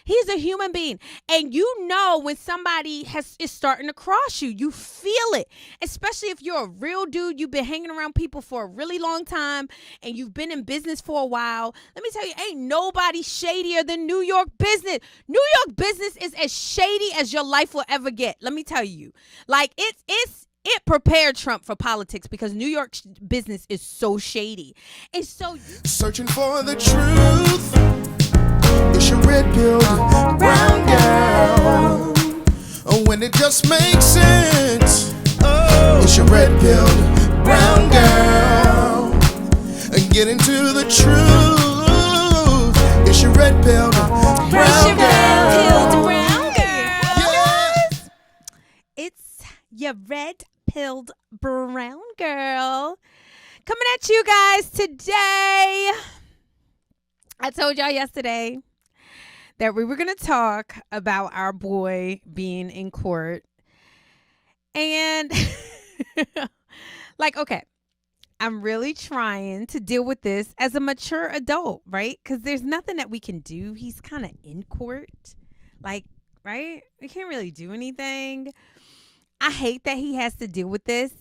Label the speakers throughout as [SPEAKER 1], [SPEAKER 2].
[SPEAKER 1] He's a human being. And you know when somebody is starting to cross you. You feel it. Especially if you're a real dude. You've been hanging around people for a really long time and you've been in business for a while. Let me tell you, ain't nobody shadier than New York business. New York business is as shady as your life will ever get. Let me tell you. Like it prepared Trump for politics because New York's business is so shady. And so
[SPEAKER 2] searching for the truth. It's your red pill, brown girl. Oh, when it just makes sense. Oh, it's your red pill, brown girl. And get into the truth. It's your red pill, brown girl.
[SPEAKER 1] Yes. It's your red-pilled brown girl. Coming at you guys today. I told y'all yesterday that we were going to talk about our boy being in court. And like, okay, I'm really trying to deal with this as a mature adult, right? Because there's nothing that we can do. He's kind of in court. Like, right? We can't really do anything. I hate that he has to deal with this.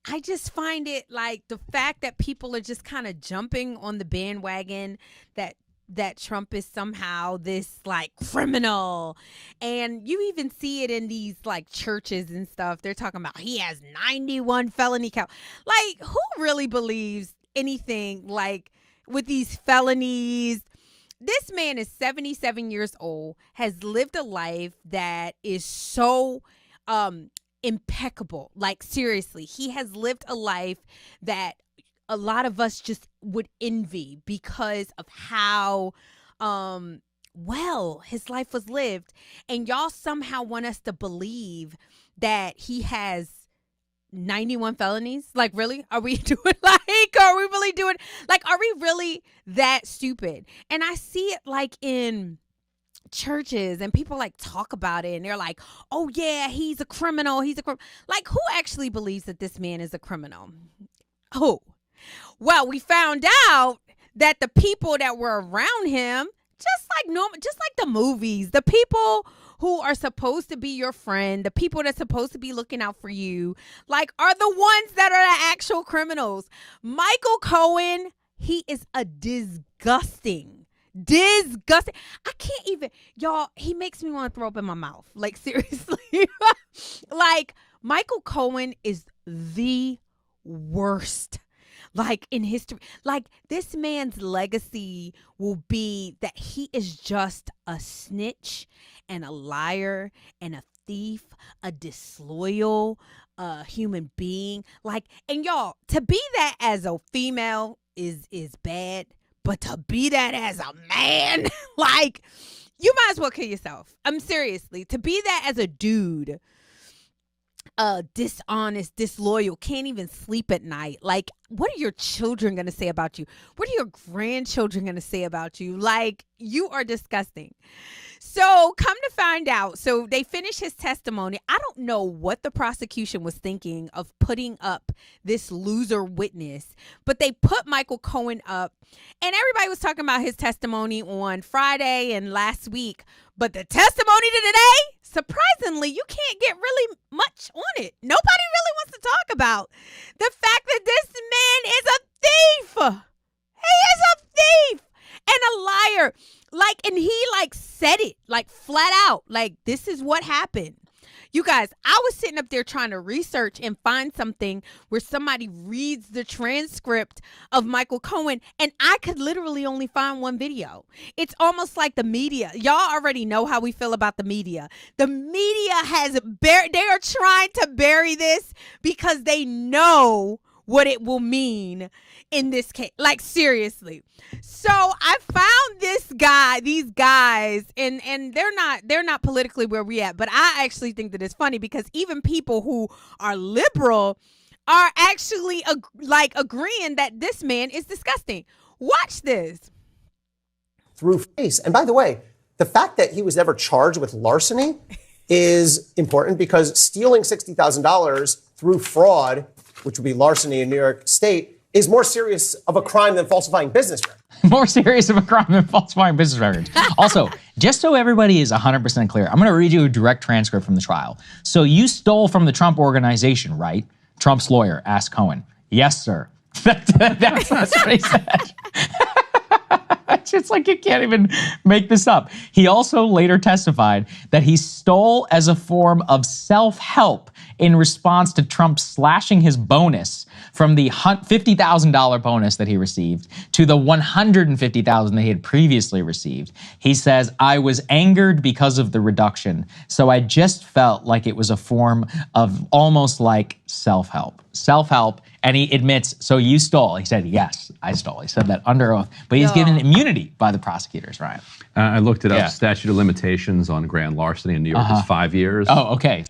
[SPEAKER 1] I just find it like the fact that people are just kind of jumping on the bandwagon that Trump is somehow this like criminal. And you even see it in these like churches and stuff. They're talking about he has 91 felony count. Like, who really believes anything like with these felonies? This man is 77 years old, has lived a life that is so impeccable. Like, seriously, he has lived a life that a lot of us just would envy because of how well his life was lived. And y'all somehow want us to believe that he has 91 felonies. Like, really? Are we doing are we really that stupid? And I see it like in churches and people like talk about it and they're like, oh yeah, he's a criminal. Like, who actually believes that this man is a criminal? Who? Well, we found out that the people that were around him, just like the movies, the people who are supposed to be your friend, the people that's supposed to be looking out for you, like, are the ones that are the actual criminals. Micheal Cohen, he is a disgusting. I can't even, y'all, he makes me want to throw up in my mouth. Like, seriously. Like, Micheal Cohen is the worst. Like, in history, like, this man's legacy will be that he is just a snitch and a liar and a thief, a disloyal human being. Like, and y'all, to be that as a female is bad, but to be that as a man, like, you might as well kill yourself. I'm seriously, to be that as a dude, dishonest, disloyal, can't even sleep at night. Like, what are your children going to say about you? What are your grandchildren going to say about you? Like, you are disgusting. So come to find out, so they finished his testimony. I don't know what the prosecution was thinking of putting up this loser witness, but they put Micheal Cohen up, and everybody was talking about his testimony on Friday and last week. But the testimony today, surprisingly, you can't get really much on it. Nobody really wants to talk about the fact that this man is a thief. He is a thief and a liar. Like, and he like said it like flat out, like, this is what happened. You guys, I was sitting up there trying to research and find something where somebody reads the transcript of Micheal Cohen, and I could literally only find one video. It's almost like the media. Y'all already know how we feel about the media. The media they are trying to bury this because they know what it will mean in this case. Like, seriously. So I found these guys, and they're not politically where we at, but I actually think that it's funny because even people who are liberal are actually agreeing that this man is disgusting. Watch this.
[SPEAKER 3] Through face. And by the way, the fact that he was never charged with larceny is important because stealing $60,000 through fraud, which would be larceny in New York State, is more serious of a crime than falsifying business records.
[SPEAKER 4] More serious of a crime than falsifying business records. Also, just so everybody is 100% clear, I'm going to read you a direct transcript from the trial. So you stole from the Trump organization, right? Trump's lawyer asked Cohen. Yes, sir. That's what he said. It's like you can't even make this up. He also later testified that he stole as a form of self-help in response to Trump slashing his bonus from the $50,000 bonus that he received to the $150,000 that he had previously received. He says, I was angered because of the reduction, so I just felt like it was a form of almost like self-help. Self-help, and he admits, so you stole. He said, yes, I stole. He said that under oath, but he's given immunity by the prosecutors, Ryan.
[SPEAKER 5] I looked it up.
[SPEAKER 4] Yeah.
[SPEAKER 5] Statute of limitations on grand larceny in New York is 5 years.
[SPEAKER 4] Oh, okay.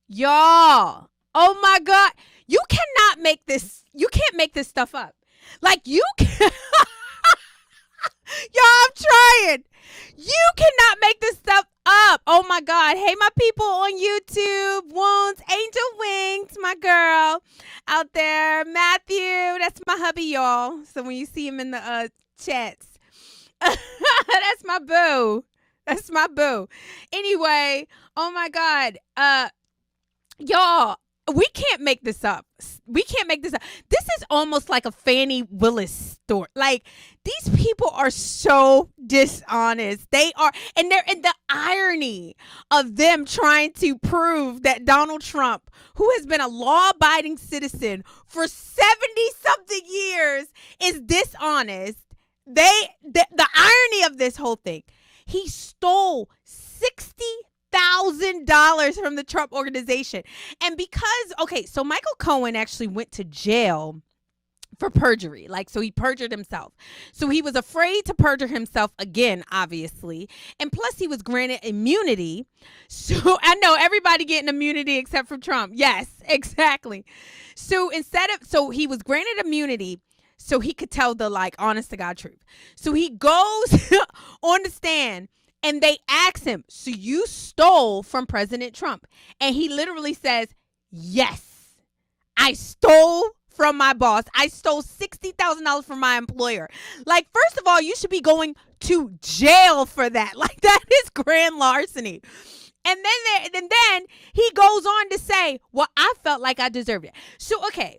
[SPEAKER 1] Y'all, oh my God. You cannot make this, you can't make this stuff up. Like you can, y'all, I'm trying. You cannot make this stuff up. Oh my God. Hey, my people on YouTube, Wounds, Angel Wings, my girl out there. Matthew, that's my hubby, y'all. So when you see him in the chats, that's my boo. That's my boo. Anyway, oh my God. Y'all, we can't make this up. We can't make this up. This is almost like a Fannie Willis story. Like, these people are so dishonest. They are, and they're in the irony of them trying to prove that Donald Trump, who has been a law-abiding citizen for 70-something years, is dishonest. The irony of this whole thing, he stole $60,000 from the Trump organization. And because, okay, so Michael Cohen actually went to jail for perjury. Like, so he perjured himself. So he was afraid to perjure himself again, obviously. And plus he was granted immunity. So I know everybody getting immunity except for Trump. Yes, exactly. So so he was granted immunity so he could tell the like honest to God truth. So he goes on the stand and they ask him, so you stole from President Trump? And he literally says, yes, I stole from my boss. I stole $60,000 from my employer. Like, first of all, you should be going to jail for that. Like, that is grand larceny. And then he goes on to say, well, I felt like I deserved it. So, okay,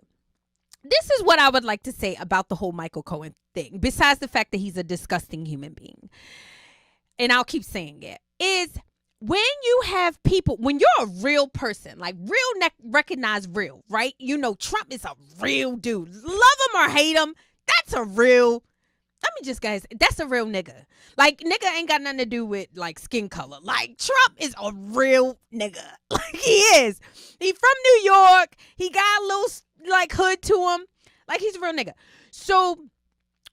[SPEAKER 1] this is what I would like to say about the whole Michael Cohen thing, besides the fact that he's a disgusting human being. And I'll keep saying it, is when you have people, when you're a real person, like real, recognize real, right? You know, Trump is a real dude. Love him or hate him, that's a real, that's a real nigga. Like, nigga ain't got nothing to do with, like, skin color. Like, Trump is a real nigga. Like, he is. He from New York. He got a little, like, hood to him. Like, he's a real nigga. So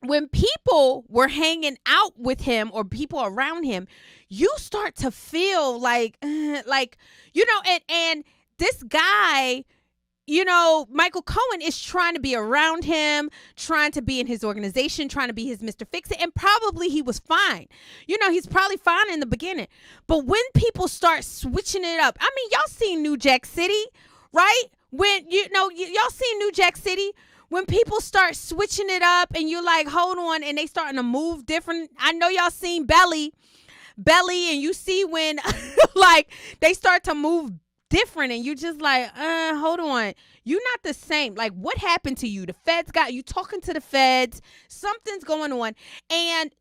[SPEAKER 1] when people were hanging out with him or people around him, you start to feel like, you know, and this guy, you know, Michael Cohen is trying to be around him, trying to be in his organization, trying to be his Mr. Fix-It, and probably he was fine. You know, he's probably fine in the beginning. But when people start switching it up, I mean, y'all seen New Jack City, right? When, you know, y'all seen New Jack City? When people start switching it up and you're like, hold on, and they starting to move different. I know y'all seen Belly, and you see when, like, they start to move different and you just like, hold on, you're not the same. Like, what happened to you? The feds got you talking to the feds. Something's going on. And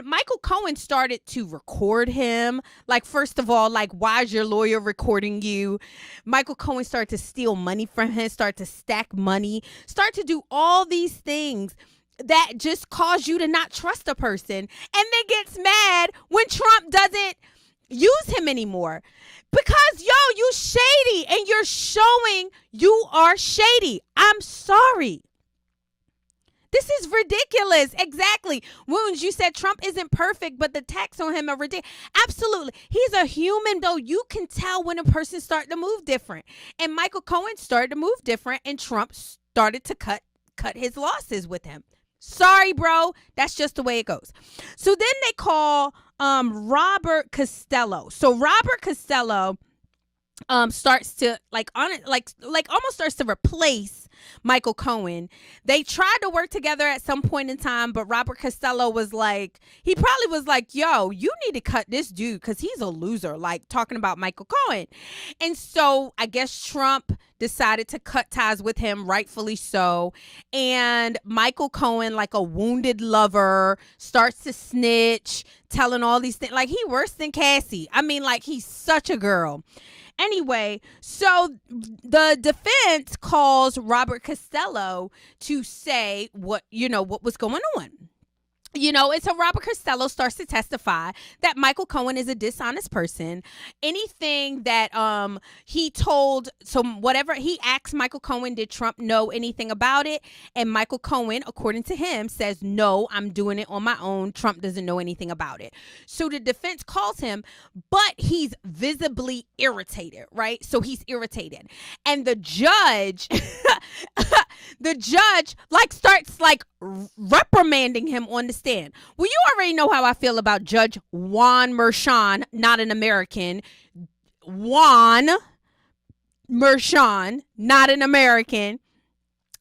[SPEAKER 1] Michael Cohen started to record him. Like, first of all, like, why is your lawyer recording you? Michael Cohen started to steal money from him, start to stack money, start to do all these things that just cause you to not trust a person, and then gets mad when Trump doesn't use him anymore. Because, yo, you shady and you're showing you are shady. I'm sorry. This is ridiculous. Exactly. Wounds, you said Trump isn't perfect, but the attacks on him are ridiculous. Absolutely. He's a human, though. You can tell when a person started to move different. And Michael Cohen started to move different, and Trump started to cut his losses with him. Sorry, bro. That's just the way it goes. So then they call Robert Costello. So Robert Costello starts to almost starts to replace Michael Cohen. They tried to work together at some point in time, but Robert Costello was like, he probably was like, yo, you need to cut this dude because he's a loser, like talking about Michael Cohen. And so I guess Trump decided to cut ties with him, rightfully so. And Michael Cohen, like a wounded lover, starts to snitch, telling all these things. Like, he worse than Cassie. I mean, like, he's such a girl. Anyway, so the defense calls Robert Costello to say what was going on. And so Robert Costello starts to testify that Michael Cohen is a dishonest person. Anything that he told, so whatever he asked Michael Cohen, did Trump know anything about it? And Michael Cohen, according to him, says, no, I'm doing it on my own. Trump doesn't know anything about it. So the defense calls him, but he's visibly irritated, right? So he's irritated. And the judge, starts reprimanding him on the stand. Well, you already know how I feel about Judge Juan Merchan, not an American. Juan Merchan, not an American.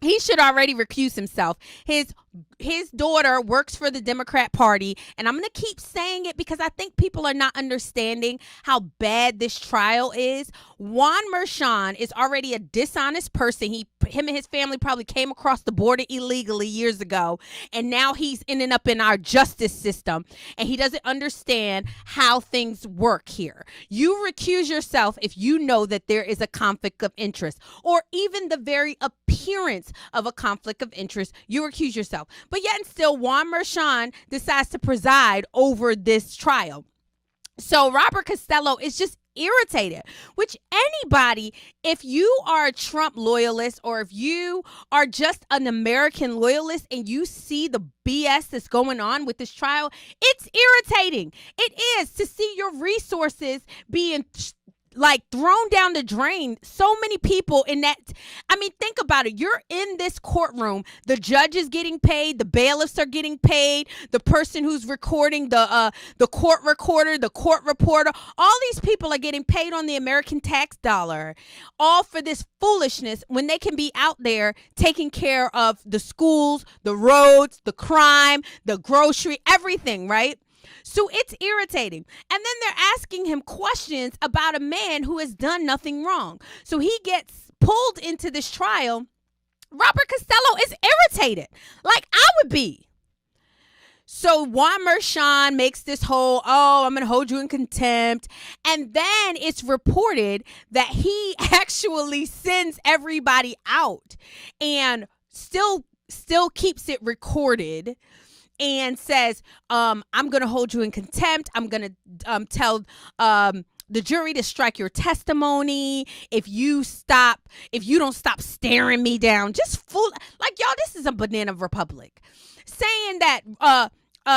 [SPEAKER 1] He should already recuse himself. His daughter works for the Democrat Party, and I'm going to keep saying it because I think people are not understanding how bad this trial is. Juan Merchan is already a dishonest person. Him and his family probably came across the border illegally years ago, and now he's ending up in our justice system, and he doesn't understand how things work here. You recuse yourself if you know that there is a conflict of interest, or even the very appearance of a conflict of interest. You recuse yourself. But yet and still, Juan Merchan decides to preside over this trial. So Robert Costello is just irritated, which anybody, if you are a Trump loyalist or if you are just an American loyalist and you see the BS that's going on with this trial, it's irritating. It is, to see your resources being thrown down the drain. So many people in that. I mean, think about it. You're in this courtroom. The judge is getting paid. The bailiffs are getting paid. The person who's recording, the court recorder, the court reporter, all these people are getting paid on the American tax dollar, all for this foolishness when they can be out there taking care of the schools, the roads, the crime, the grocery, everything, right? So it's irritating. And then they're asking him questions about a man who has done nothing wrong. So he gets pulled into this trial. Robert Costello is irritated, like I would be. So Juan Merchan makes this whole, I'm going to hold you in contempt. And then it's reported that he actually sends everybody out and still keeps it recorded. And says, I'm going to hold you in contempt. I'm going to tell the jury to strike your testimony if you don't stop staring me down. Just fool. Like, y'all, this is a banana republic. Saying that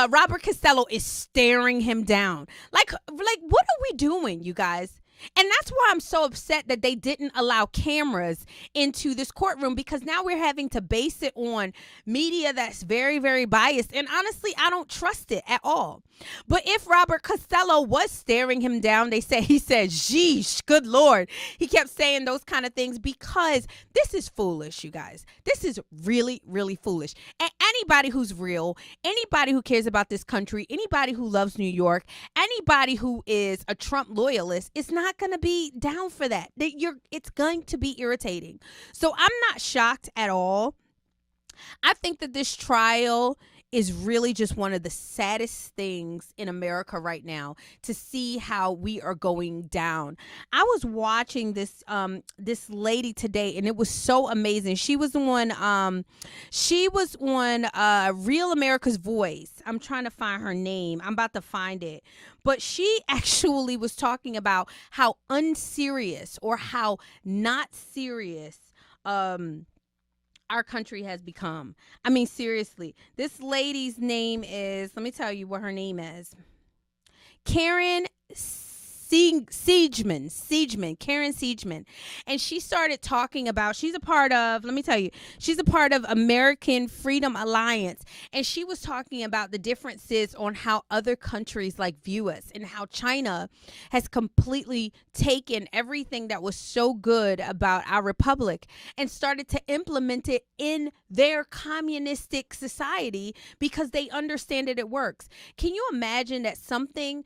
[SPEAKER 1] Robert Costello is staring him down. Like, what are we doing, you guys? And that's why I'm so upset that they didn't allow cameras into this courtroom, because now we're having to base it on media that's very, very biased. And honestly, I don't trust it at all. But if Robert Costello was staring him down, he said, "Sheesh, good Lord." He kept saying those kind of things because this is foolish, you guys. This is really, really foolish. And anybody who's real, anybody who cares about this country, anybody who loves New York, anybody who is a Trump loyalist is not going to be down for that. It's going to be irritating. So I'm not shocked at all. I think that this trial is really just one of the saddest things in America right now, to see how we are going down. I was watching this lady today, and it was so amazing. She was on Real America's Voice. I'm trying to find her name. I'm about to find it. But she actually was talking about how unserious or how not serious our country has become. I mean, seriously, this lady's name is, let me tell you what her name is. Karen Karen Siegeman. And she started talking about, she's a part of American Freedom Alliance. And she was talking about the differences on how other countries like view us, and how China has completely taken everything that was so good about our republic and started to implement it in their communistic society because they understand that it works. Can you imagine that something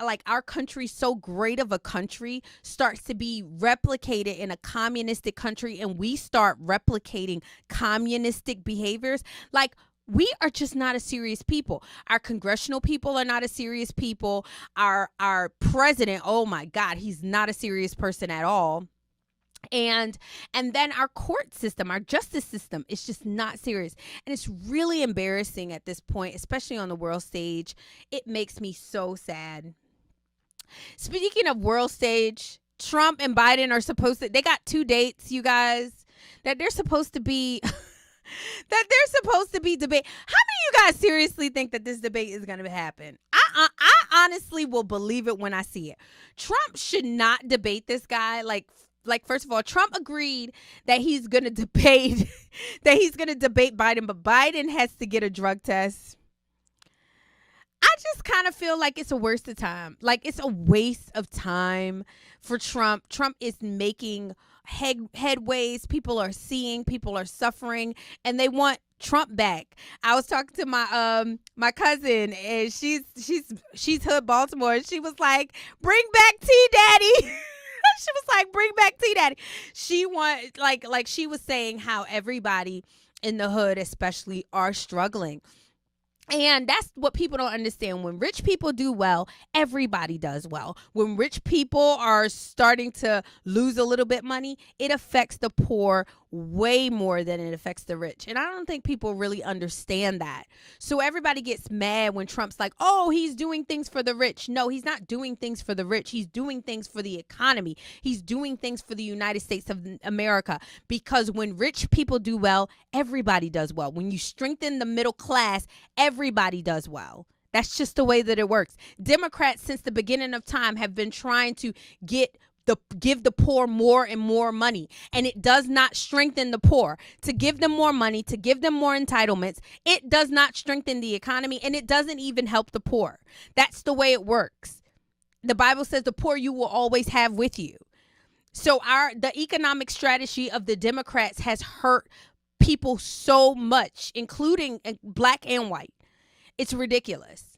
[SPEAKER 1] like our country, so great of a country, starts to be replicated in a communistic country, and we start replicating communistic behaviors? Like, we are just not a serious people. Our congressional people are not a serious people. Our president, oh my God, he's not a serious person at all. And then our court system, our justice system, is just not serious. And it's really embarrassing at this point, especially on the world stage. It makes me so sad. Speaking of world stage, Trump and Biden are supposed to, they got 2 dates, you guys, that they're supposed to be debate. How many of you guys seriously think that this debate is going to happen? I honestly will believe it when I see it. Trump should not debate this guy. Like first of all, Trump agreed that he's going to debate Biden, but Biden has to get a drug test. I just kind of feel like it's a waste of time. Like, it's a waste of time for Trump. Trump is making headways. People are seeing, people are suffering, and they want Trump back. I was talking to my cousin, and she's hood Baltimore, and she was like, "Bring back T Daddy." She was like, "Bring back T Daddy." She like she was saying how everybody in the hood especially are struggling. And that's what people don't understand. When rich people do well, everybody does well. When rich people are starting to lose a little bit money, it affects the poor way more than it affects the rich. And I don't think people really understand that. So everybody gets mad when Trump's like, oh, he's doing things for the rich. No, he's not doing things for the rich. He's doing things for the economy. He's doing things for the United States of America. Because when rich people do well, everybody does well. When you strengthen the middle class, everybody does well. That's just the way that it works. Democrats, since the beginning of time, have been trying to give the poor more and more money, and it does not strengthen the poor. To give them more money, to give them more entitlements, it does not strengthen the economy, and it doesn't even help the poor. That's the way it works. The Bible says the poor you will always have with you. So the economic strategy of the Democrats has hurt people so much, including black and white. It's ridiculous.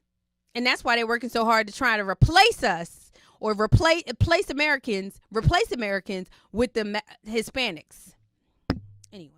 [SPEAKER 1] And that's why they're working so hard to try to replace us, or replace Americans with the Hispanics. Anyway.